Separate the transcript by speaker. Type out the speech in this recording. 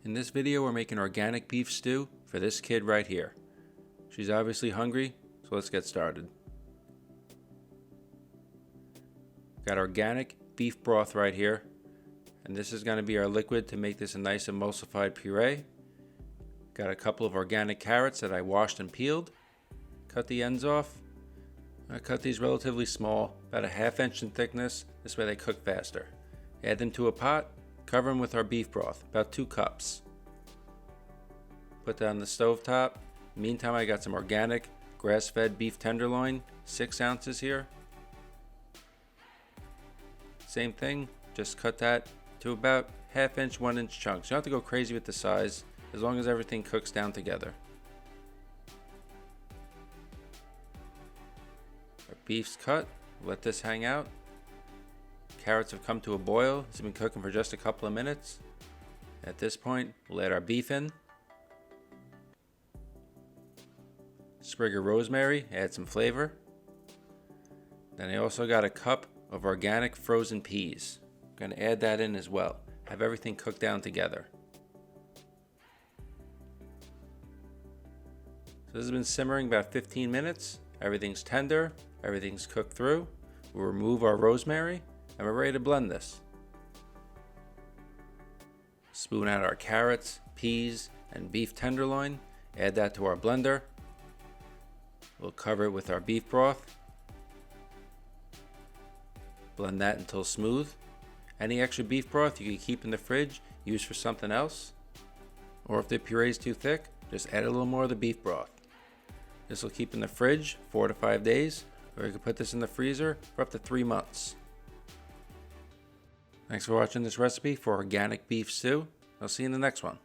Speaker 1: In this video, we're making organic beef stew for this kid right here. She's obviously hungry, so let's get started. Got organic beef broth right here, and this is going to be our liquid to make this a nice emulsified puree. Got a couple of organic carrots that I washed and peeled. Cut the ends off. I cut these relatively small, about a ½ inch in thickness, this way they cook faster. Add them to a pot, cover them with our beef broth, about 2 cups. Put that on the stove top. Meantime, I got some organic grass-fed beef tenderloin, 6 ounces here. Same thing, just cut that to about ½ inch, 1 inch chunks. You don't have to go crazy with the size, as long as everything cooks down together. Our beef's cut, let this hang out. Carrots have come to a boil. It's been cooking for just a couple of minutes. At this point, we'll add our beef in. Sprig of rosemary, add some flavor. Then I also got a cup of organic frozen peas. I'm going to add that in as well. Have everything cooked down together. So this has been simmering about 15 minutes. Everything's tender, everything's cooked through. We'll remove our rosemary and we're ready to blend this. Spoon out our carrots, peas, and beef tenderloin. Add that to our blender. We'll cover it with our beef broth. Blend that until smooth. Any extra beef broth you can keep in the fridge, use for something else. Or if the puree is too thick, just add a little more of the beef broth. This will keep in the fridge 4 to 5 days, or you can put this in the freezer for up to 3 months. Thanks for watching this recipe for organic beef stew. I'll see you in the next one.